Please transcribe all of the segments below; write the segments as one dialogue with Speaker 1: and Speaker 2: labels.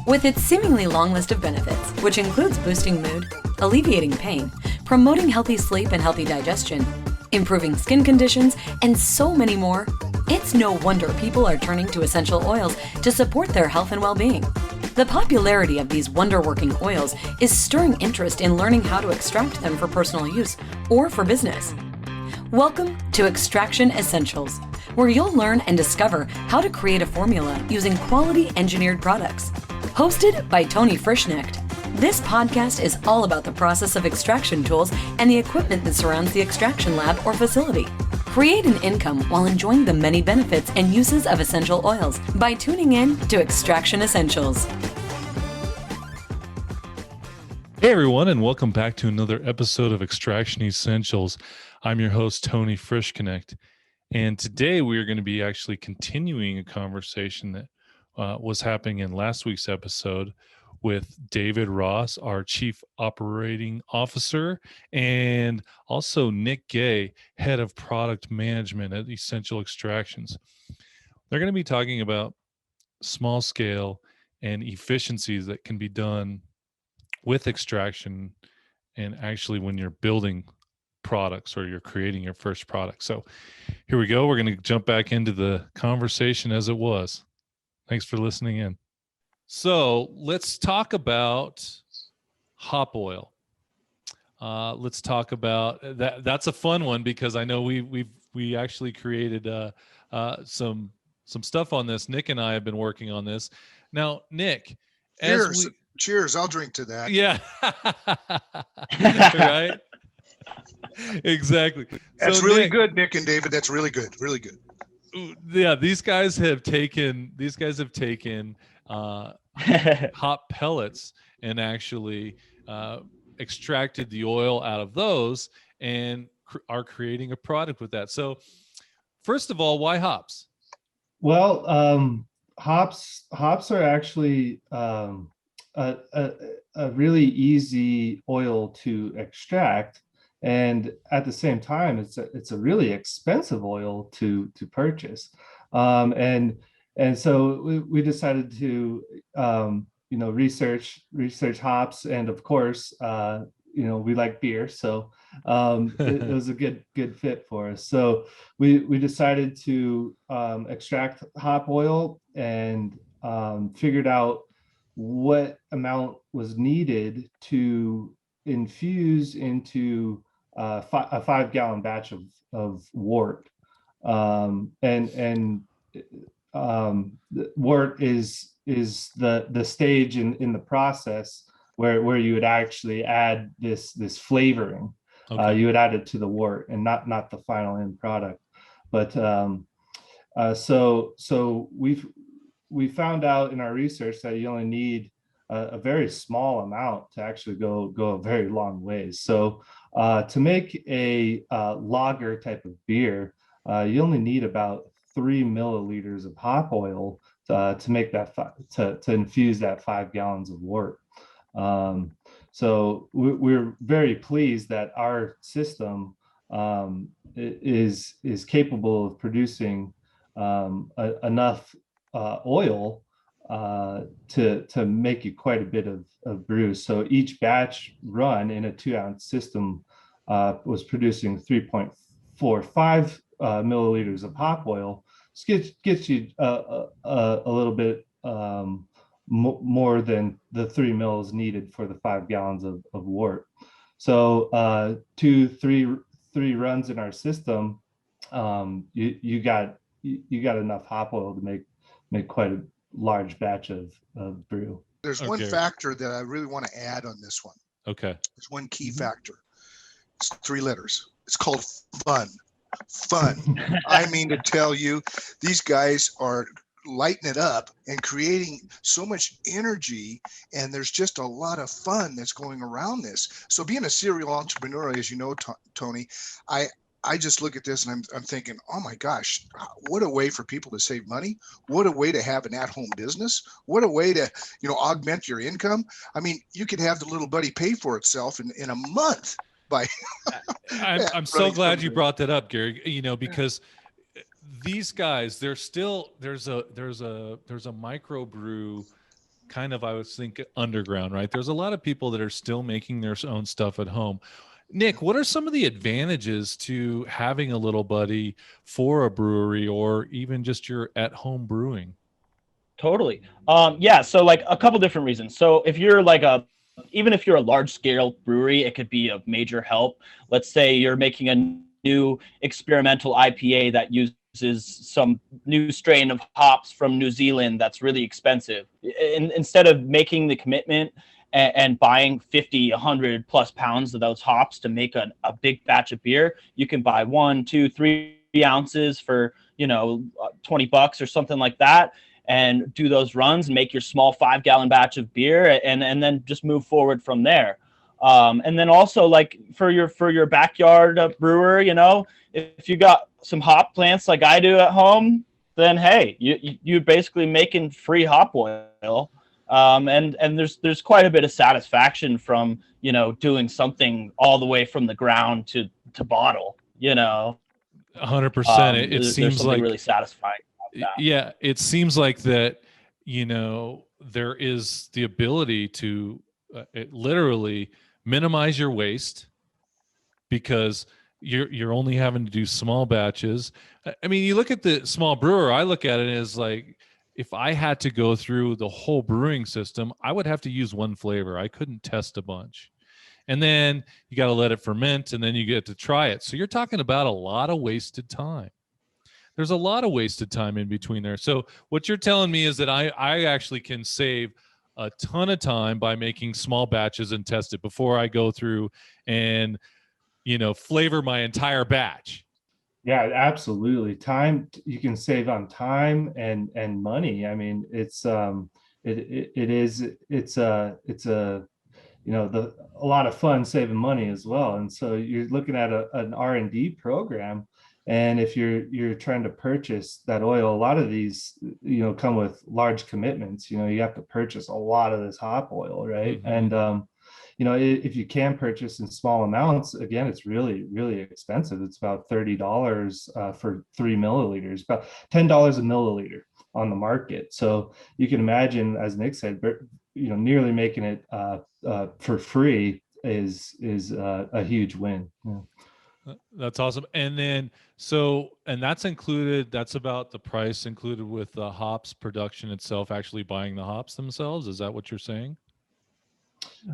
Speaker 1: With its seemingly long list of benefits, which includes boosting mood, alleviating pain, promoting healthy sleep and healthy digestion, improving skin conditions, and so many more, it's no wonder people are turning to essential oils to support their health and well-being. The popularity of these wonder-working oils is stirring interest in learning how to extract them for personal use or for business. Welcome to Extraction Essentials, where you'll learn and discover how to create a formula using quality engineered products. Hosted by Tony Frischknecht, this podcast is all about the process of extraction tools and the equipment that surrounds the extraction lab or facility. Create an income while enjoying the many benefits and uses of essential oils by tuning in to Extraction Essentials.
Speaker 2: Hey everyone, and welcome back to another episode of Extraction Essentials. I'm your host, Tony Frischknecht, and today we are going to be actually continuing a conversation that was happening in last week's episode with David Ross, our Chief Operating Officer, and also Nick Gay, Head of Product Management at Essential Extractions. They're going to be talking about small scale and efficiencies that can be done with extraction and actually when you're building products or you're creating your first product. So here we go. We're going to jump back into the conversation as it was. Thanks for listening in. So let's talk about hop oil. Let's talk about that. That's a fun one because I know we actually created some stuff on this. Nick and I have been working on this. Now, Nick,
Speaker 3: Cheers. I'll drink to that.
Speaker 2: Yeah. Right. Exactly.
Speaker 3: That's
Speaker 2: so
Speaker 3: really good, Nick and David. That's really good. Really good.
Speaker 2: Yeah, these guys have taken hop pellets and actually extracted the oil out of those and are creating a product with that. So first of all, why hops?
Speaker 4: Well, hops are actually a really easy oil to extract. And at the same time, it's a really expensive oil to purchase, and so we decided to research hops, and of course we like beer, so it was a good fit for us. So we decided to extract hop oil and figured out what amount was needed to infuse into a 5-gallon batch of wort, and wort is the stage in the process where you would actually add this flavoring. Okay. You would add it to the wort and not the final end product. But so we found out in our research that you only need a very small amount to actually go a very long ways. So to make a lager type of beer, you only need about 3 milliliters of hop oil to make that to infuse that 5 gallons of wort. So we're very pleased that our system is capable of producing enough oil to make you quite a bit of brew. So each batch run in a 2-ounce system was producing 3.45 milliliters of hop oil. This gets you a little bit more than the 3 mils needed for the 5 gallons of wort. So 2-3 runs in our system, you got enough hop oil to make quite a large batch of brew.
Speaker 3: There's one factor that I really want to add on this one.
Speaker 2: Okay.
Speaker 3: There's one key factor. It's 3 letters. It's called fun. I mean to tell you, these guys are lighting it up and creating so much energy, and there's just a lot of fun that's going around this. So being a serial entrepreneur, as you know, Tony, I just look at this and I'm thinking, oh my gosh, what a way for people to save money. What a way to have an at-home business. What a way to, augment your income. I mean, you could have the little buddy pay for itself in a month by.
Speaker 2: I'm so glad you brought that up, Gary, because these guys, there's a microbrew kind of, I would think, underground, right? There's a lot of people that are still making their own stuff at home. Nick, what are some of the advantages to having a little buddy for a brewery or even just your at-home brewing?
Speaker 5: Totally. Yeah. So like a couple different reasons. So if you're like even if you're a large scale brewery, it could be a major help. Let's say you're making a new experimental IPA that uses some new strain of hops from New Zealand that's really expensive. Instead of making the commitment and buying 50, 100 plus pounds of those hops to make a big batch of beer, you can buy 1, 2, 3 ounces for, $20 or something like that, and do those runs and make your small 5-gallon batch of beer, and then just move forward from there. And then also, like for your backyard brewer, if you got some hop plants like I do at home, then hey, you're basically making free hop oil. And there's quite a bit of satisfaction from doing something all the way from the ground to bottle.
Speaker 2: 100%. It
Speaker 5: There's
Speaker 2: seems
Speaker 5: something
Speaker 2: like
Speaker 5: really satisfying about that.
Speaker 2: Yeah, it seems like that, there is the ability to literally minimize your waste because you're only having to do small batches. I mean, you look at the small brewer, I look at it as like, if I had to go through the whole brewing system, I would have to use one flavor. I couldn't test a bunch. And then you got to let it ferment, and then you get to try it. So you're talking about a lot of wasted time. There's a lot of wasted time in between there. So what you're telling me is that I actually can save a ton of time by making small batches and test it before I go through and, flavor my entire batch.
Speaker 4: Yeah, absolutely. Time, you can save on time and money. I mean, it's a lot of fun saving money as well. And so you're looking at an R&D program, and if you're trying to purchase that oil, a lot of these come with large commitments. You have to purchase a lot of this hop oil, right?
Speaker 2: Mm-hmm.
Speaker 4: And if you can purchase in small amounts, again, it's really, really expensive. It's about $30 for 3 milliliters, about $10 a milliliter on the market. So you can imagine, as Nick said, nearly making it for free is a huge win. Yeah.
Speaker 2: That's awesome. And then, and that's about the price included with the hops production itself, actually buying the hops themselves. Is that what you're saying?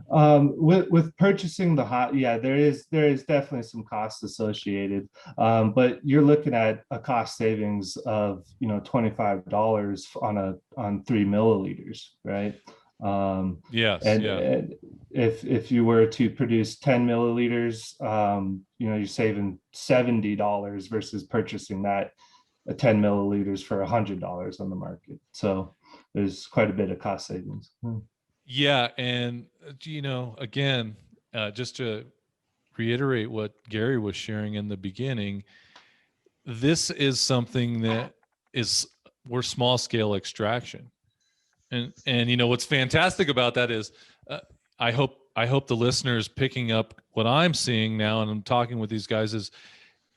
Speaker 4: With purchasing the hop, yeah, there is definitely some costs associated, but you're looking at a cost savings of $25 on 3 milliliters, right?
Speaker 2: Yes.
Speaker 4: And if you were to produce 10 milliliters, you're saving $70 versus purchasing that 10 milliliters for $100 on the market. So there's quite a bit of cost savings.
Speaker 2: Yeah. And, again, just to reiterate what Gary was sharing in the beginning, this is something that we're small scale extraction. And what's fantastic about that is I hope the listeners picking up what I'm seeing now, and I'm talking with these guys, is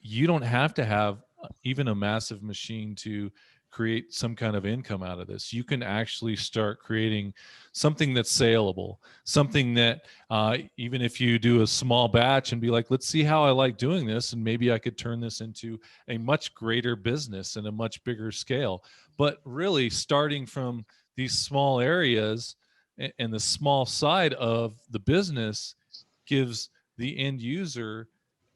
Speaker 2: you don't have to have even a massive machine to create some kind of income out of this. You can actually start creating something that's saleable, something that even if you do a small batch and be like, let's see how I like doing this, and maybe I could turn this into a much greater business and a much bigger scale. But really starting from these small areas and the small side of the business gives the end user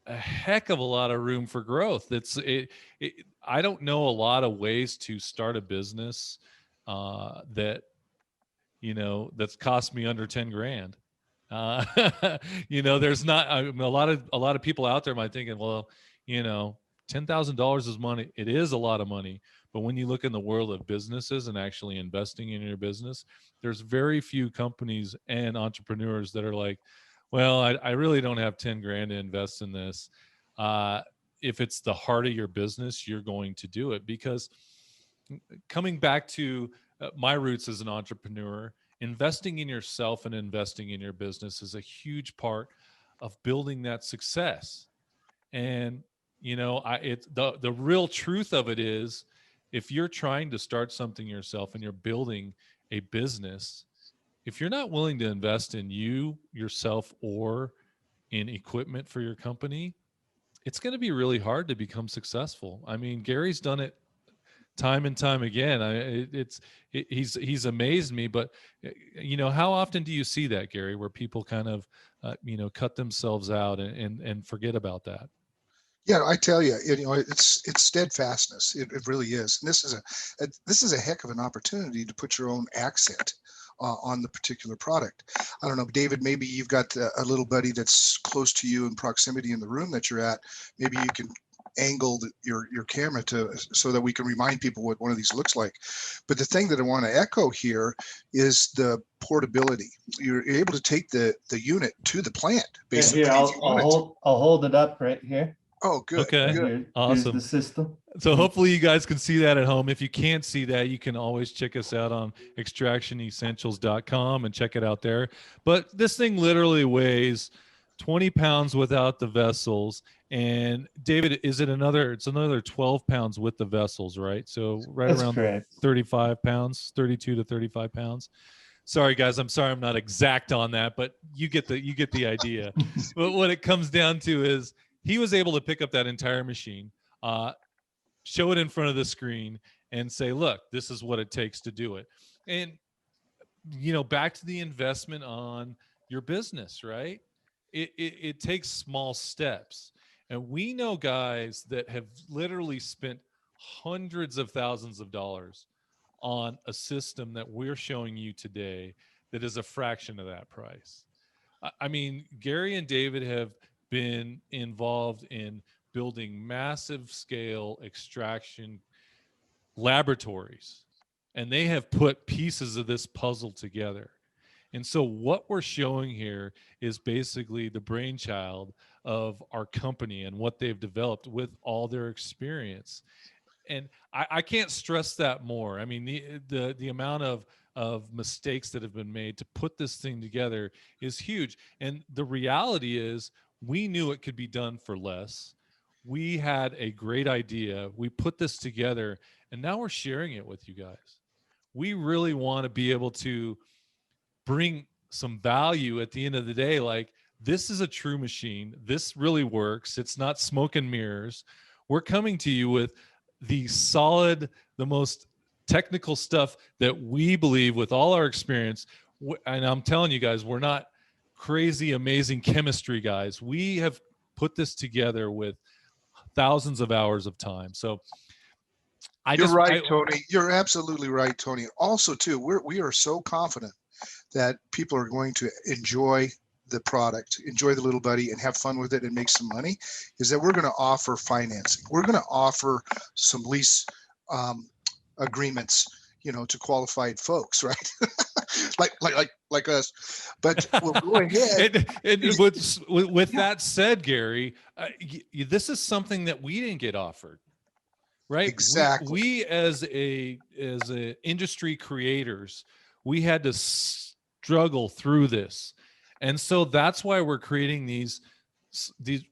Speaker 2: a heck of a lot of room for growth. I don't know a lot of ways to start a business that's cost me under 10 grand. There's not, a lot of people out there might thinking, well, $10,000 is money. It is a lot of money. But when you look in the world of businesses and actually investing in your business, there's very few companies and entrepreneurs that are like, well, I really don't have 10 grand to invest in this. If it's the heart of your business, you're going to do it. Because coming back to my roots as an entrepreneur, investing in yourself and investing in your business is a huge part of building that success. And the real truth of it is, if you're trying to start something yourself and you're building a business, if you're not willing to invest in you, yourself, or in equipment for your company, it's going to be really hard to become successful. I mean, Gary's done it time and time again. He's amazed me. But how often do you see that, Gary, where people kind of cut themselves out and forget about that?
Speaker 3: Yeah, I tell you, it's steadfastness. It really is. And this is a heck of an opportunity to put your own accent on the particular product. I don't know, David, maybe you've got a little buddy that's close to you in proximity in the room that you're at. Maybe you can angle your camera so that we can remind people what one of these looks like. But the thing that I want to echo here is the portability. You're able to take the unit to the plant, basically.
Speaker 4: Here, I'll hold it up right here.
Speaker 3: Oh, good.
Speaker 2: Okay.
Speaker 3: Good.
Speaker 2: Awesome.
Speaker 4: Here's the system.
Speaker 2: So hopefully you guys can see that at home. If you can't see that, you can always check us out on extractionessentials.com and check it out there. But this thing literally weighs 20 pounds without the vessels. And David, it's another 12 pounds with the vessels, right? So
Speaker 4: That's
Speaker 2: around
Speaker 4: correct.
Speaker 2: 35 pounds, 32 to 35 pounds. Sorry, guys. I'm sorry I'm not exact on that, but you get the idea. But what it comes down to is he was able to pick up that entire machine, show it in front of the screen, and say, look, this is what it takes to do it. And, back to the investment on your business, right? It takes small steps. And we know guys that have literally spent hundreds of thousands of dollars on a system that we're showing you today that is a fraction of that price. I mean, Gary and David have been involved in building massive scale extraction laboratories, and they have put pieces of this puzzle together. And so what we're showing here is basically the brainchild of our company and what they've developed with all their experience. And I can't stress that more. I mean, the amount of mistakes that have been made to put this thing together is huge. And the reality is, we knew it could be done for less. We had a great idea. We put this together, and now we're sharing it with you guys. We really want to be able to bring some value at the end of the day. Like, this is a true machine. This really works. It's not smoke and mirrors. We're coming to you with the most technical stuff that we believe, with all our experience. And I'm telling you guys, we're not crazy, amazing chemistry guys. We have put this together with thousands of hours of time. So
Speaker 3: You're right, Tony. You're absolutely right, Tony. Also, too, we are so confident that people are going to enjoy the product, enjoy the little buddy, and have fun with it and make some money, is that we're going to offer financing. We're going to offer some lease agreements, to qualified folks, right? like us. But we'll go ahead.
Speaker 2: and with that said, Gary, this is something that we didn't get offered, right?
Speaker 3: Exactly.
Speaker 2: We as a industry creators, we had to struggle through this. And so that's why we're creating these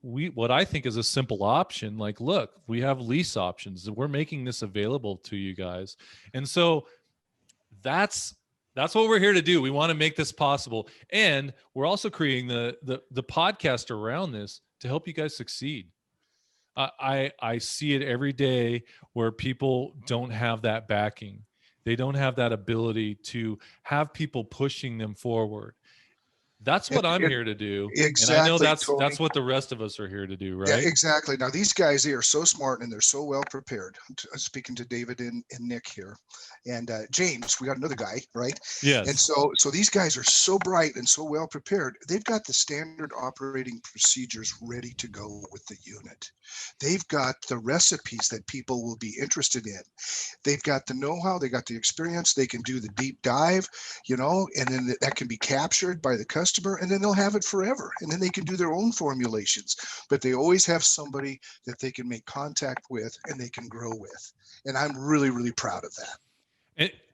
Speaker 2: what I think is a simple option. Like, look, we have lease options. We're making this available to you guys. And so that's what we're here to do. We want to make this possible. And we're also creating the podcast around this to help you guys succeed. I see it every day where people don't have that backing. They don't have that ability to have people pushing them forward. That's what I'm here to do.
Speaker 3: Exactly.
Speaker 2: And I know
Speaker 3: Tony.
Speaker 2: that's what the rest of us are here to do, right?
Speaker 3: Yeah, exactly. Now, these guys, they are so smart and they're so well prepared. Speaking to David and Nick here, and James, we got another guy, right?
Speaker 2: Yes.
Speaker 3: And so these guys are so bright and so well prepared. They've got the standard operating procedures ready to go with the unit. They've got the recipes that people will be interested in. They've got the know-how. They got the experience. They can do the deep dive, and then that can be captured by the customer, and then they'll have it forever. And then they can do their own formulations, but they always have somebody that they can make contact with and they can grow with. And I'm really, really proud of that.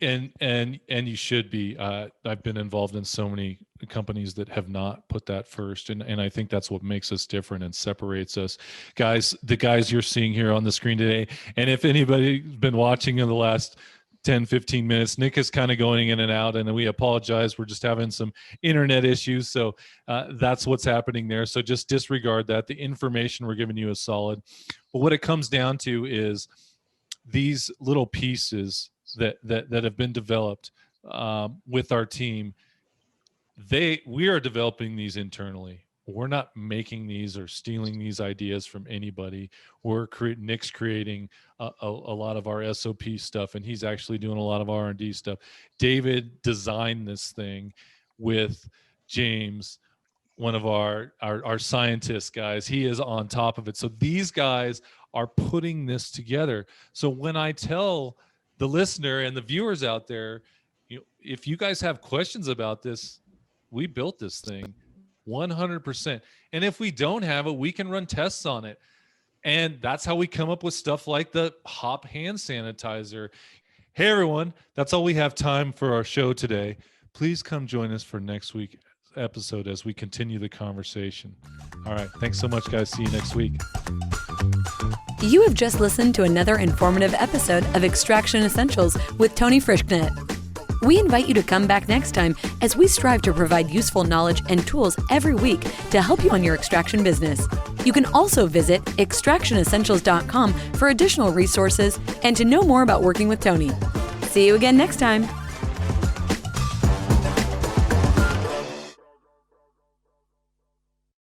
Speaker 2: And you should be. I've been involved in so many companies that have not put that first, and I think that's what makes us different and separates us, guys. The guys you're seeing here on the screen today, and if anybody's been watching in the last 10, 15 minutes. Nick is kind of going in and out, and we apologize. We're just having some internet issues. So that's what's happening there. So just disregard that. The information we're giving you is solid. But what it comes down to is these little pieces that have been developed with our team. We are developing these internally. We're not making these or stealing these ideas from anybody. Nick's creating a lot of our SOP stuff, and he's actually doing a lot of R&D stuff. David designed this thing with James, one of our scientist guys. He is on top of it. So these guys are putting this together. So when I tell the listener and the viewers out there, if you guys have questions about this, we built this thing 100%. And if we don't have it, we can run tests on it. And that's how we come up with stuff like the hop hand sanitizer. Hey, everyone, that's all we have time for our show today. Please come join us for next week's episode as we continue the conversation. All right. Thanks so much, guys. See you next week.
Speaker 1: You have just listened to another informative episode of Extraction Essentials with Tony Frischknecht. We invite you to come back next time as we strive to provide useful knowledge and tools every week to help you on your extraction business. You can also visit extractionessentials.com for additional resources and to know more about working with Tony. See you again next time.